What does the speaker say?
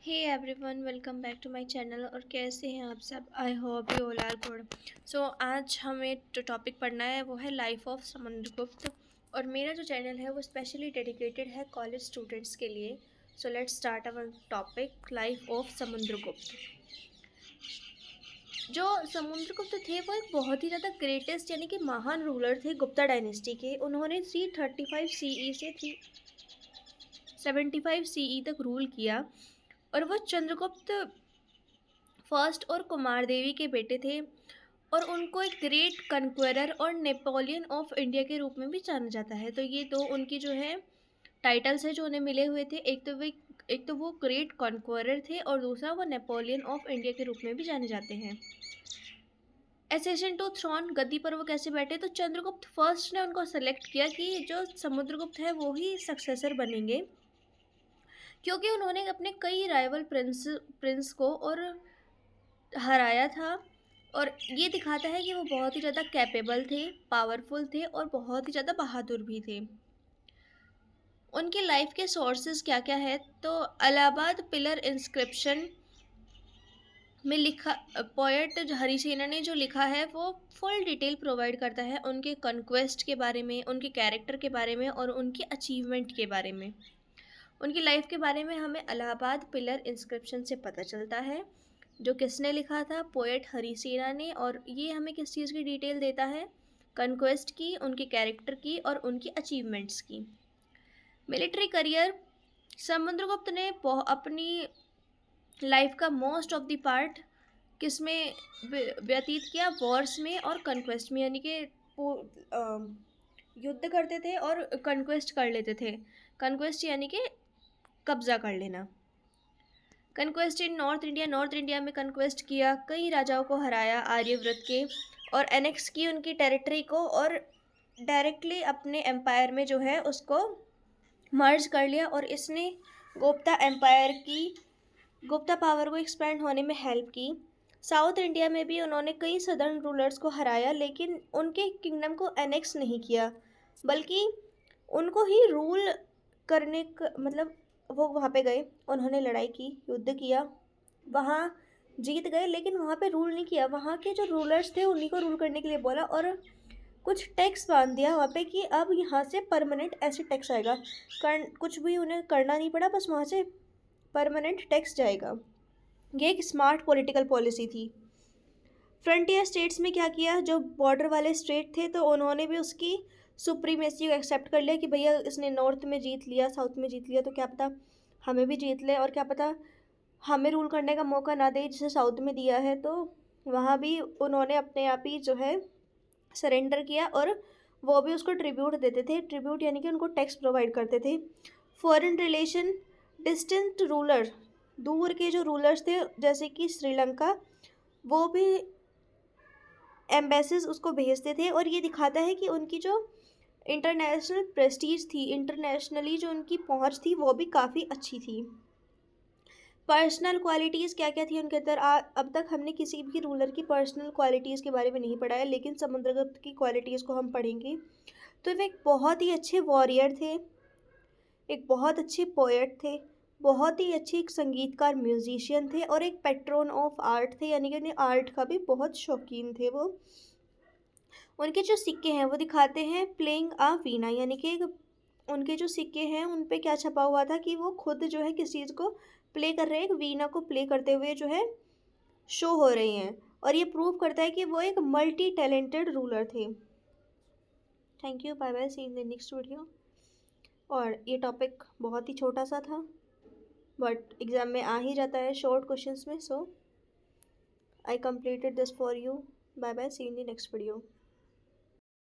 Hey everyone, welcome back to my channel. और कैसे हैं आप सब? I hope you all are good. So आज हमें जो टॉपिक पढ़ना है वो है लाइफ ऑफ समुद्रगुप्त। और मेरा जो चैनल है वो स्पेशली डेडिकेटेड है कॉलेज स्टूडेंट्स के लिए। So let's start our topic, life of Samudragupta. जो समुद्रगुप्त थे वो एक बहुत ही ज़्यादा ग्रेटेस्ट यानी कि महान रूलर थे गुप्ता डायनेस्टी के। उन्होंने 335 CE से 375 CE तक रूल किया। और वो चंद्रगुप्त फर्स्ट और कुमार देवी के बेटे थे। और उनको एक ग्रेट कन्क्वेरर और नेपोलियन ऑफ इंडिया के रूप में भी जाना जाता है। तो ये दो उनकी जो है टाइटल्स है जो उन्हें मिले हुए थे। एक तो वो ग्रेट कन्क्वेरर थे और दूसरा वो नेपोलियन ऑफ इंडिया के रूप में भी जाने जाते हैं। एसेशन टू थ्रोन, गद्दी पर वो कैसे बैठे? तो चंद्रगुप्त फर्स्ट ने उनको सेलेक्ट किया कि जो समुद्रगुप्त है वो ही सक्सेसर बनेंगे, क्योंकि उन्होंने अपने कई राइवल प्रिंस को और हराया था। और ये दिखाता है कि वो बहुत ही ज़्यादा कैपेबल थे, पावरफुल थे और बहुत ही ज़्यादा बहादुर भी थे। उनकी लाइफ के सोर्सेज क्या क्या है? तो इलाहाबाद पिलर इंस्क्रिप्शन में लिखा, पोएट हरिसेना ने जो लिखा है वो फुल डिटेल प्रोवाइड करता है उनके कॉन्क्वेस्ट के बारे में, उनके कैरेक्टर के बारे में और उनके अचीवमेंट के बारे में। उनकी लाइफ के बारे में हमें इलाहाबाद पिलर इंस्क्रिप्शन से पता चलता है, जो किसने लिखा था? पोएट हरिसेना ने। और ये हमें किस चीज़ की डिटेल देता है? कन्क्वेस्ट की, उनके कैरेक्टर की और उनकी अचीवमेंट्स की। मिलिट्री करियर, समुद्रगुप्त ने अपनी लाइफ का मोस्ट ऑफ द पार्ट किस में व्यतीत किया? वॉर्स में और कन्क्वेस्ट में, यानी कि युद्ध करते थे और कन्क्वेस्ट कर लेते थे। कन्क्वेस्ट यानी कि कब्जा कर लेना। कन्क्वेस्ट इन नॉर्थ इंडिया, नॉर्थ इंडिया में कन्क्वेस्ट किया, कई राजाओं को हराया आर्यव्रत के और एनेक्स की उनकी टेरिटरी को, और डायरेक्टली अपने एम्पायर में जो है उसको मर्ज कर लिया। और इसने गुप्ता एम्पायर की, गुप्ता पावर को एक्सपेंड होने में हेल्प की। साउथ इंडिया में भी उन्होंने कई सदर्न रूलर्स को हराया, लेकिन उनके किंगडम को एनेक्स नहीं किया, बल्कि उनको ही रूल करने का मतलब वो वहाँ पे गए, उन्होंने लड़ाई की, युद्ध किया, वहाँ जीत गए, लेकिन वहाँ पे रूल नहीं किया। वहाँ के जो रूलर्स थे उन्हीं को रूल करने के लिए बोला और कुछ टैक्स बांध दिया वहाँ पे कि अब यहाँ से परमानेंट ऐसे टैक्स आएगा। कुछ भी उन्हें करना नहीं पड़ा, बस वहाँ से परमानेंट टैक्स जाएगा। ये एक स्मार्ट पॉलिटिकल पॉलिसी थी। फ्रंटियर स्टेट्स में क्या किया? जो बॉर्डर वाले स्टेट थे तो उन्होंने भी उसकी सुप्रीमेसी को एक्सेप्ट कर लिया कि भैया इसने नॉर्थ में जीत लिया, साउथ में जीत लिया, तो क्या पता हमें भी जीत ले, और क्या पता हमें रूल करने का मौका ना दे जिसे साउथ में दिया है। तो वहाँ भी उन्होंने अपने आप ही जो है सरेंडर किया, और वो भी उसको ट्रिब्यूट देते थे। ट्रिब्यूट यानी कि उनको टैक्स प्रोवाइड करते थे। फॉरेन रिलेशन, डिस्टेंट रूलर, दूर के जो रूलर्स थे जैसे कि श्रीलंका, वो भी एम्बेसीज उसको भेजते थे। और ये दिखाता है कि उनकी जो इंटरनेशनल प्रेस्टीज थी, इंटरनेशनली जो उनकी पहुंच थी वो भी काफ़ी अच्छी थी। पर्सनल क्वालिटीज़ क्या क्या थी उनके अंदर? अब तक हमने किसी भी रूलर की पर्सनल क्वालिटीज़ के बारे में नहीं पढ़ा है, लेकिन समुद्रगुप्त की क्वालिटीज़ को हम पढ़ेंगे। तो वे एक बहुत ही अच्छे वॉरियर थे, एक बहुत अच्छे पोएट थे, बहुत ही अच्छे एक संगीतकार म्यूजिशियन थे, और एक पेट्रोन ऑफ आर्ट थे, यानी कि आर्ट का भी बहुत शौकीन थे वो। उनके जो सिक्के हैं वो दिखाते हैं प्लेइंग आ वीणा, यानी कि उनके जो सिक्के हैं उन पे क्या छपा हुआ था कि वो खुद जो है किस चीज़ को प्ले कर रहे हैं, एक वीणा को प्ले करते हुए जो है शो हो रही हैं। और ये प्रूव करता है कि वो एक मल्टी टैलेंटेड रूलर थे। Thank you, bye bye, see in the next video. और ये टॉपिक बहुत ही छोटा सा था, बट एग्ज़ाम में आ ही जाता है शॉर्ट क्वेश्चंस में। So I completed this for you. Bye bye, see in the next video.